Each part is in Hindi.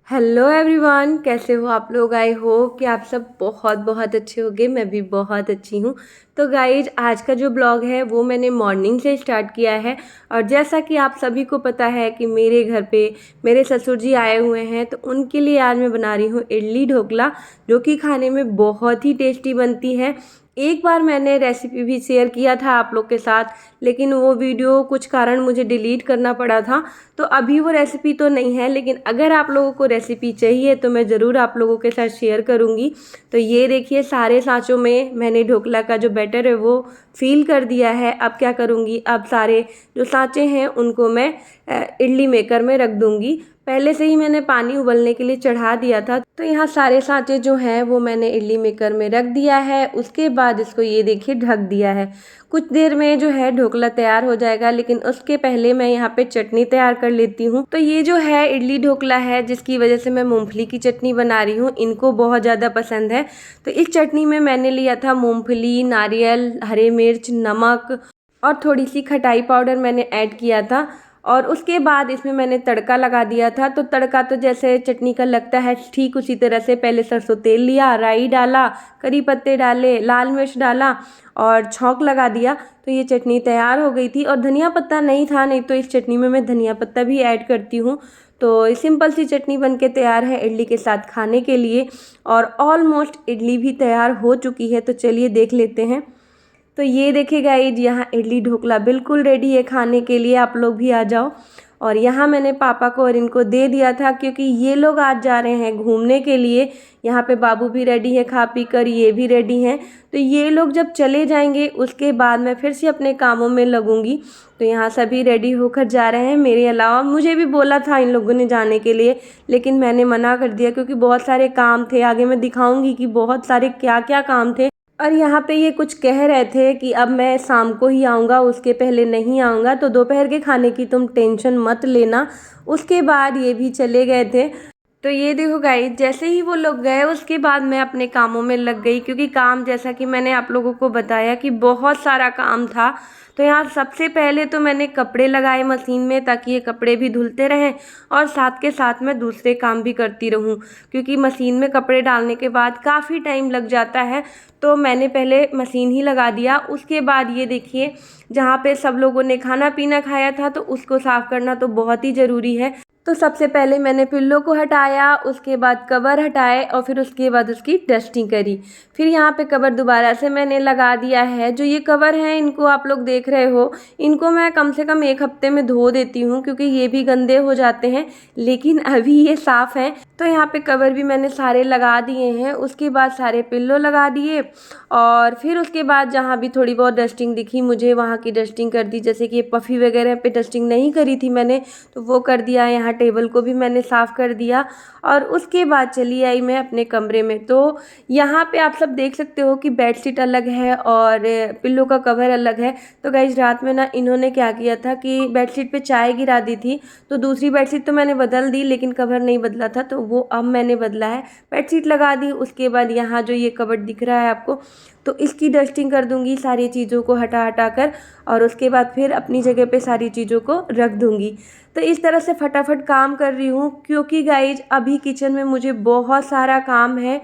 हेलो एवरीवन, कैसे हो आप लोग। आई होप कि आप सब बहुत बहुत अच्छे होंगे। मैं भी बहुत अच्छी हूँ। तो गाइज, आज का जो ब्लॉग है वो मैंने मॉर्निंग से स्टार्ट किया है। और जैसा कि आप सभी को पता है कि मेरे घर पे मेरे ससुर जी आए हुए हैं, तो उनके लिए आज मैं बना रही हूँ इडली ढोकला, जो कि खाने में बहुत ही टेस्टी बनती है। एक बार मैंने रेसिपी भी शेयर किया था आप लोग के साथ, लेकिन वो वीडियो कुछ कारण मुझे डिलीट करना पड़ा था। तो अभी वो रेसिपी तो नहीं है, लेकिन अगर आप लोगों को रेसिपी चाहिए तो मैं ज़रूर आप लोगों के साथ शेयर करूँगी। तो ये देखिए, सारे सांचों में मैंने ढोकला का जो बैटर है वो फिल कर दिया है। अब क्या करूँगी, अब सारे जो सांचे हैं उनको मैं इडली मेकर में रख दूँगी। पहले से ही मैंने पानी उबलने के लिए चढ़ा दिया था। तो यहाँ सारे सांचे जो हैं वो मैंने इडली मेकर में रख दिया है। उसके बाद इसको ये देखिए ढक दिया है। कुछ देर में जो है ढोकला तैयार हो जाएगा, लेकिन उसके पहले मैं यहाँ पे चटनी तैयार कर लेती हूँ। तो ये जो है इडली ढोकला है, जिसकी वजह से मैं मूंगफली की चटनी बना रही हूँ। इनको बहुत ज़्यादा पसंद है। तो इस चटनी में मैंने लिया था मूंगफली, नारियल, हरी मिर्च, नमक और थोड़ी सी खटाई पाउडर मैंने ऐड किया था। और उसके बाद इसमें मैंने तड़का लगा दिया था। तो तड़का तो जैसे चटनी का लगता है ठीक उसी तरह से, पहले सरसों तेल लिया, राई डाला, करी पत्ते डाले, लाल मिर्च डाला और छौंक लगा दिया। तो ये चटनी तैयार हो गई थी। और धनिया पत्ता नहीं था, नहीं तो इस चटनी में मैं धनिया पत्ता भी ऐड करती हूँ। तो सिंपल सी चटनी बनके तैयार है इडली के साथ खाने के लिए। और ऑलमोस्ट इडली भी तैयार हो चुकी है, तो चलिए देख लेते हैं। तो ये देखिए गाइज, यहाँ इडली ढोकला बिल्कुल रेडी है खाने के लिए। आप लोग भी आ जाओ। और यहाँ मैंने पापा को और इनको दे दिया था, क्योंकि ये लोग आज जा रहे हैं घूमने के लिए। यहाँ पे बाबू भी रेडी है खा पी कर, ये भी रेडी हैं। तो ये लोग जब चले जाएंगे उसके बाद मैं फिर से अपने कामों में लगूंगी। तो यहाँ सभी रेडी होकर जा रहे हैं मेरे अलावा। मुझे भी बोला था इन लोगों ने जाने के लिए, लेकिन मैंने मना कर दिया, क्योंकि बहुत सारे काम थे। आगे मैं दिखाऊंगी कि बहुत सारे क्या क्या काम थे। और यहाँ पे ये कुछ कह रहे थे कि अब मैं शाम को ही आऊँगा, उसके पहले नहीं आऊँगा। तो दोपहर के खाने की तुम टेंशन मत लेना। उसके बाद ये भी चले गए थे। तो ये देखो गाइस, जैसे ही वो लोग गए उसके बाद मैं अपने कामों में लग गई, क्योंकि काम जैसा कि मैंने आप लोगों को बताया कि बहुत सारा काम था। तो यहाँ सबसे पहले तो मैंने कपड़े लगाए मशीन में, ताकि ये कपड़े भी धुलते रहें और साथ के साथ मैं दूसरे काम भी करती रहूँ, क्योंकि मशीन में कपड़े डालने के बाद काफ़ी टाइम लग जाता है। तो मैंने पहले मशीन ही लगा दिया। उसके बाद ये देखिए, जहाँ पे सब लोगों ने खाना पीना खाया था, तो उसको साफ़ करना तो बहुत ही ज़रूरी है। तो सबसे पहले मैंने पिल्लो को हटाया, उसके बाद कवर हटाए और फिर उसके बाद उसकी डस्टिंग करी। फिर यहाँ पे कवर दोबारा से मैंने लगा दिया है। जो ये कवर हैं, इनको आप लोग देख रहे हो, इनको मैं कम से कम एक हफ्ते में धो देती हूँ, क्योंकि ये भी गंदे हो जाते हैं। लेकिन अभी ये साफ़ हैं। तो यहाँ पे कवर भी मैंने सारे लगा दिए हैं। उसके बाद सारे पिल्लो लगा दिए। और फिर उसके बाद जहाँ भी थोड़ी बहुत डस्टिंग दिखी मुझे, वहाँ की डस्टिंग कर दी। जैसे कि ये पफ़ी वगैरह पे डस्टिंग नहीं करी थी मैंने, तो वो कर दिया। यहाँ टेबल को भी मैंने साफ़ कर दिया। और उसके बाद चली आई मैं अपने कमरे में। तो यहाँ पे आप सब देख सकते हो कि बेडशीट अलग है और पिल्लो का कवर अलग है। तो गाइस, रात में ना इन्होंने क्या किया था कि बेडशीट पे चाय गिरा दी थी। तो दूसरी बेडशीट तो मैंने बदल दी, लेकिन कवर नहीं बदला था, तो वो अब मैंने बदला है। बेडशीट लगा दी। उसके बाद यहाँ जो ये कबर्ड दिख रहा है आपको, तो इसकी डस्टिंग कर दूंगी सारी चीज़ों को हटा हटा कर। और उसके बाद फिर अपनी जगह पे सारी चीज़ों को रख दूंगी। तो इस तरह से फटाफट काम कर रही हूँ, क्योंकि गाइज अभी किचन में मुझे बहुत सारा काम है।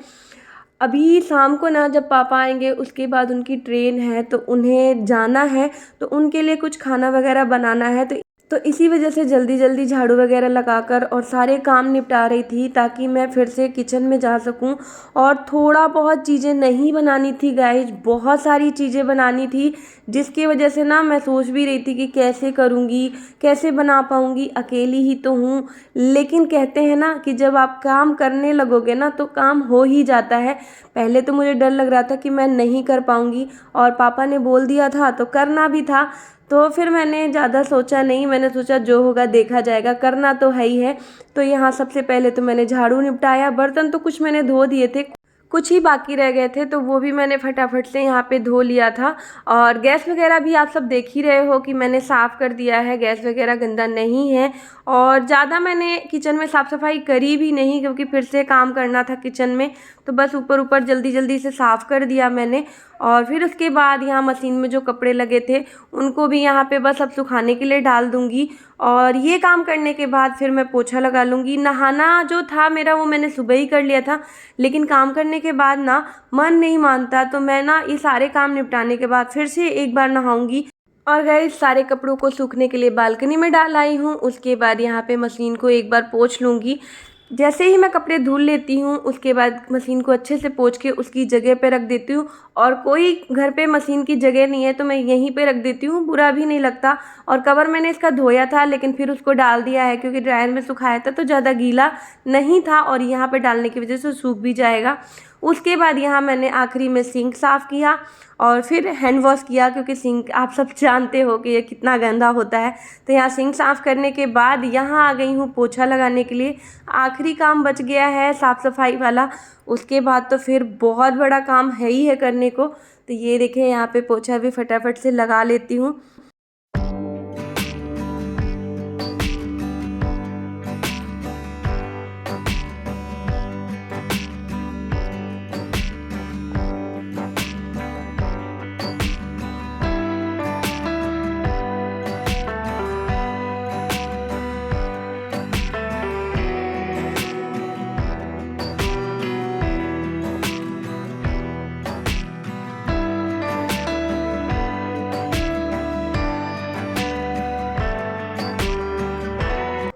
अभी शाम को ना जब पापा आएंगे उसके बाद उनकी ट्रेन है, तो उन्हें जाना है। तो उनके लिए कुछ खाना वगैरह बनाना है। तो इसी वजह से जल्दी जल्दी झाड़ू वगैरह लगाकर और सारे काम निपटा रही थी, ताकि मैं फिर से किचन में जा सकूं। और थोड़ा बहुत चीज़ें नहीं बनानी थी गाइज, बहुत सारी चीज़ें बनानी थी, जिसकी वजह से ना मैं सोच भी रही थी कि कैसे करूँगी, कैसे बना पाऊँगी। अकेली ही तो हूँ। लेकिन कहते हैं ना कि जब आप काम करने लगोगे ना तो काम हो ही जाता है। पहले तो मुझे डर लग रहा था कि मैं नहीं कर पाऊँगी, और पापा ने बोल दिया था तो करना भी था। तो फिर मैंने ज़्यादा सोचा नहीं, मैंने सोचा जो होगा देखा जाएगा, करना तो है ही है। तो यहाँ सबसे पहले तो मैंने झाड़ू निपटाया। बर्तन तो कुछ मैंने धो दिए थे, कुछ ही बाकी रह गए थे, तो वो भी मैंने फटाफट से यहाँ पे धो लिया था। और गैस वगैरह भी आप सब देख ही रहे हो कि मैंने साफ़ कर दिया है, गैस वगैरह गंदा नहीं है। और ज़्यादा मैंने किचन में साफ़ सफाई करी भी नहीं, क्योंकि फिर से काम करना था किचन में। तो बस ऊपर ऊपर जल्दी जल्दी से साफ़ कर दिया मैंने। और फिर उसके बाद यहाँ मशीन में जो कपड़े लगे थे उनको भी यहाँ पे बस अब सुखाने के लिए डाल दूँगी। और ये काम करने के बाद फिर मैं पोछा लगा लूँगी। नहाना जो था मेरा वो मैंने सुबह ही कर लिया था, लेकिन काम करने के बाद ना मन नहीं मानता, तो मैं ना ये सारे काम निपटाने के बाद फिर से एक बार नहाऊँगी। और गाइस सारे कपड़ों को सूखने के लिए बालकनी में डाल आई हूँ। उसके बाद यहाँ पे मशीन को एक बार पोंछ लूँगी। जैसे ही मैं कपड़े धुल लेती हूँ उसके बाद मशीन को अच्छे से पोंछ के उसकी जगह पे रख देती हूँ। और कोई घर पे मशीन की जगह नहीं है तो मैं यहीं पे रख देती हूँ, बुरा भी नहीं लगता। और कवर मैंने इसका धोया था लेकिन फिर उसको डाल दिया है क्योंकि ड्रायर में सुखाया था तो ज़्यादा गीला नहीं था और यहाँ पे डालने की वजह से सूख भी जाएगा। उसके बाद यहाँ मैंने आखिरी में सिंक साफ़ किया और फिर हैंड वॉश किया, क्योंकि सिंक आप सब जानते हो कि ये कितना गंदा होता है। तो यहाँ सिंक साफ़ करने के बाद यहाँ आ गई हूँ पोछा लगाने के लिए। आखिरी काम बच गया है साफ़ सफाई वाला, उसके बाद तो फिर बहुत बड़ा काम है ही है करने को। तो ये देखिए यहाँ पे पोछा भी फटाफट से लगा लेती हूँ।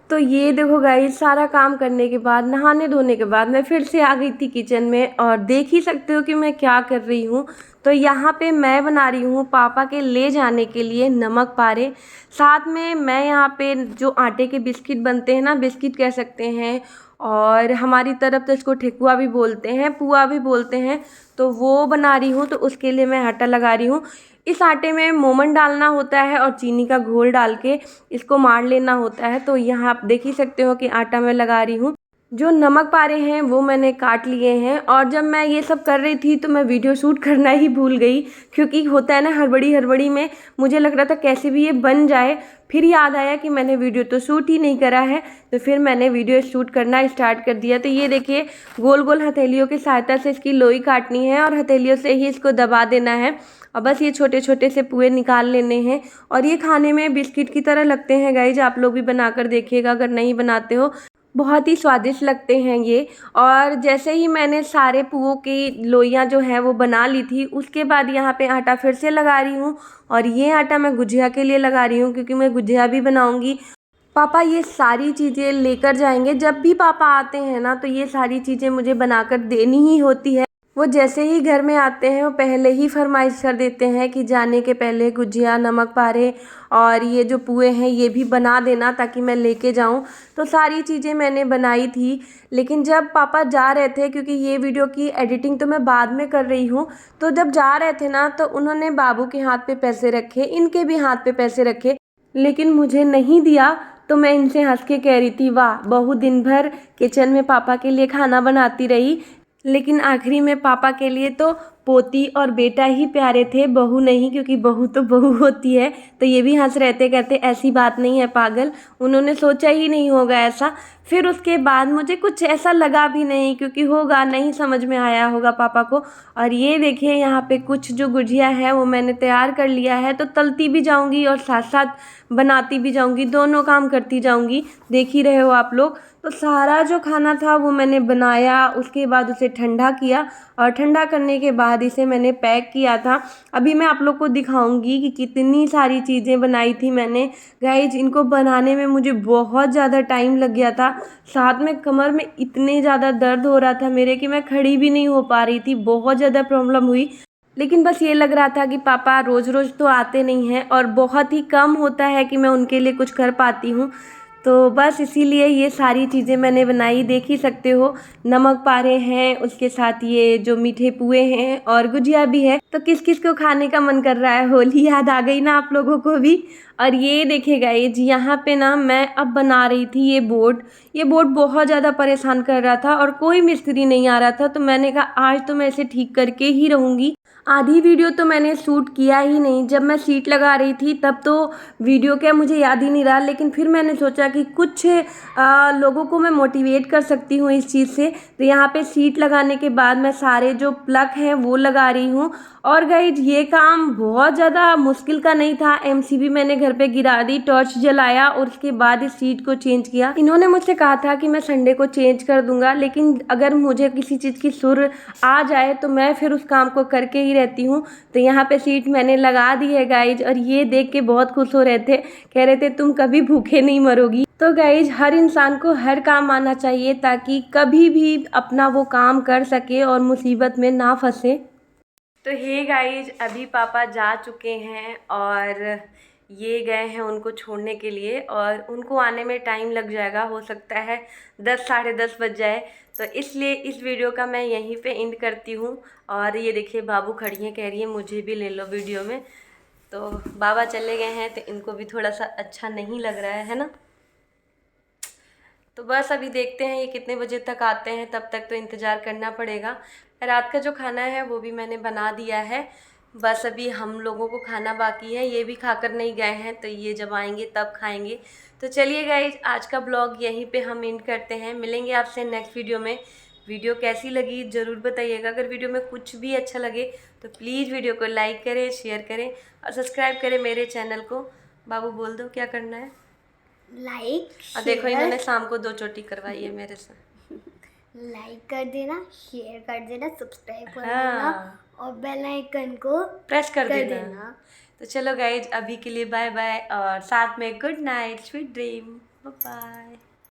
तो ये देखो गाइस सारा काम करने के बाद, नहाने धोने के बाद मैं फिर से आ गई थी किचन में और देख ही सकते हो कि मैं क्या कर रही हूँ। तो यहाँ पे मैं बना रही हूँ पापा के ले जाने के लिए नमक पारे। साथ में मैं यहाँ पे जो आटे के बिस्किट बनते हैं ना, बिस्किट कह सकते हैं, और हमारी तरफ तो इसको ठेकुआ भी बोलते हैं, पुआ भी बोलते हैं, तो वो बना रही हूँ। तो उसके लिए मैं आटा लगा रही हूँ। इस आटे में मोमन डालना होता है और चीनी का घोल डाल के इसको मार लेना होता है। तो यहाँ आप देख ही सकते हो कि आटा मैं लगा रही हूँ। जो नमक पारे हैं वो मैंने काट लिए हैं और जब मैं ये सब कर रही थी तो मैं वीडियो शूट करना ही भूल गई, क्योंकि होता है ना हड़बड़ी हड़बड़ी में मुझे लग रहा था कैसे भी ये बन जाए। फिर याद आया कि मैंने वीडियो तो शूट ही नहीं करा है, तो फिर मैंने वीडियो शूट करना स्टार्ट कर दिया। तो ये देखिए गोल गोल हथेलियों की सहायता से इसकी लोई काटनी है और हथेलियों से ही इसको दबा देना है और बस ये छोटे छोटे से पुए निकाल लेने हैं। और ये खाने में बिस्किट की तरह लगते हैं गाइज, आप लोग भी बनाकर देखिएगा अगर नहीं बनाते हो, बहुत ही स्वादिष्ट लगते हैं ये। और जैसे ही मैंने सारे पुओं की लोइयाँ जो हैं वो बना ली थी, उसके बाद यहाँ पे आटा फिर से लगा रही हूँ। और ये आटा मैं गुजिया के लिए लगा रही हूँ क्योंकि मैं गुजिया भी बनाऊँगी। पापा ये सारी चीज़ें लेकर जाएंगे, जब भी पापा आते हैं ना तो ये सारी चीज़ें मुझे बनाकर देनी ही होती है। वो जैसे ही घर में आते हैं वो पहले ही फरमाइश कर देते हैं कि जाने के पहले गुजिया, नमक पारे और ये जो पुए हैं ये भी बना देना ताकि मैं लेके जाऊं। तो सारी चीज़ें मैंने बनाई थी, लेकिन जब पापा जा रहे थे, क्योंकि ये वीडियो की एडिटिंग तो मैं बाद में कर रही हूँ, तो जब जा रहे थे ना तो उन्होंने बाबू के हाथ पे पैसे रखे, इनके भी हाथ पे पैसे रखे, लेकिन मुझे नहीं दिया। तो मैं इनसे हंस के कह रही थी, वाह बहू दिन भर किचन में पापा के लिए खाना बनाती रही, लेकिन आखिरी में पापा के लिए तो पोती और बेटा ही प्यारे थे, बहू नहीं, क्योंकि बहू तो बहू होती है। तो ये भी हंस रहे थे, कहते ऐसी बात नहीं है पागल, उन्होंने सोचा ही नहीं होगा ऐसा। फिर उसके बाद मुझे कुछ ऐसा लगा भी नहीं, क्योंकि होगा नहीं, समझ में आया होगा पापा को। और ये देखिए यहाँ पे कुछ जो गुजिया है वो मैंने तैयार कर लिया है, तो तलती भी जाऊँगी और साथ साथ बनाती भी जाऊँगी, दोनों काम करती जाऊँगी, देख ही रहे हो आप लोग। तो सारा जो खाना था वो मैंने बनाया, उसके बाद उसे ठंडा किया और ठंडा करने के बाद इसे मैंने पैक किया था। अभी मैं आप लोग को दिखाऊंगी कि कितनी सारी चीज़ें बनाई थी मैंने। गाइज इनको बनाने में मुझे बहुत ज़्यादा टाइम लग गया था, साथ में कमर में इतने ज़्यादा दर्द हो रहा था मेरे कि मैं खड़ी भी नहीं हो पा रही थी, बहुत ज़्यादा प्रॉब्लम हुई। लेकिन बस ये लग रहा था कि पापा रोज़ रोज़ तो आते नहीं हैं और बहुत ही कम होता है कि मैं उनके लिए कुछ कर पाती हूँ, तो बस इसीलिए ये सारी चीज़ें मैंने बनाई। देख ही सकते हो नमक पारे हैं, उसके साथ ये जो मीठे पुए हैं और गुजिया भी है। तो किस किस को खाने का मन कर रहा है, होली याद आ गई ना आप लोगों को भी। और ये देखिएगा ये जी यहाँ पे ना मैं अब बना रही थी ये बोर्ड बहुत ज़्यादा परेशान कर रहा था और कोई मिस्त्री नहीं आ रहा था, तो मैंने कहा आज तो मैं इसे ठीक करके ही रहूँगी। आधी वीडियो तो मैंने शूट किया ही नहीं, जब मैं सीट लगा रही थी तब तो वीडियो क्या मुझे याद ही नहीं रहा, लेकिन फिर मैंने सोचा कि कुछ लोगों को मैं मोटिवेट कर सकती हूँ इस चीज़ से। तो यहाँ पे सीट लगाने के बाद मैं सारे जो प्लग हैं वो लगा रही हूँ और गाइज ये काम बहुत ज़्यादा मुश्किल का नहीं था। एमसीबी मैंने घर पे गिरा दी, टॉर्च जलाया और उसके बाद इस सीट को चेंज किया। इन्होंने मुझसे कहा था कि मैं संडे को चेंज कर दूंगा, लेकिन अगर मुझे किसी चीज़ की सुर आ जाए तो मैं फिर उस काम को करके ही रहती हूँ। तो यहाँ पे सीट मैंने लगा दी है गाइज, और ये देख के बहुत खुश हो रहे थे, कह रहे थे तुम कभी भूखे नहीं मरोगी। तो गाइज हर इंसान को हर काम आना चाहिए ताकि कभी भी अपना वो काम कर सके और मुसीबत में ना फंसे। तो हे गाइज अभी पापा जा चुके हैं और ये गए हैं उनको छोड़ने के लिए, और उनको आने में टाइम लग जाएगा, हो सकता है 10 साढ़े 10 बज जाए। तो इसलिए इस वीडियो का मैं यहीं पे एंड करती हूँ। और ये देखिए बाबू खड़ी हैं, कह रही है मुझे भी ले लो वीडियो में। तो बाबा चले गए हैं तो इनको भी थोड़ा सा अच्छा नहीं लग रहा है ना। तो बस अभी देखते हैं ये कितने बजे तक आते हैं, तब तक तो इंतज़ार करना पड़ेगा। रात का जो खाना है वो भी मैंने बना दिया है, बस अभी हम लोगों को खाना बाकी है। ये भी खाकर नहीं गए हैं, तो ये जब आएंगे तब खाएंगे। तो चलिए गाइज आज का ब्लॉग यहीं पे हम एंड करते हैं, मिलेंगे आपसे नेक्स्ट वीडियो में। वीडियो कैसी लगी ज़रूर बताइएगा। अगर वीडियो में कुछ भी अच्छा लगे तो प्लीज़ वीडियो को लाइक करें, शेयर करें और सब्सक्राइब करें मेरे चैनल को। बाबू बोल दो क्या करना है। लाइक और देखो इन्होंने शाम को 2 चोटी करवाई है मेरे से। लाइक कर देना, शेयर कर देना, सब्सक्राइब कर हाँ। देना और बेल आइकन को प्रेस कर देना। तो चलो गाइज अभी के लिए बाय बाय, और साथ में good night, sweet dream, bye bye.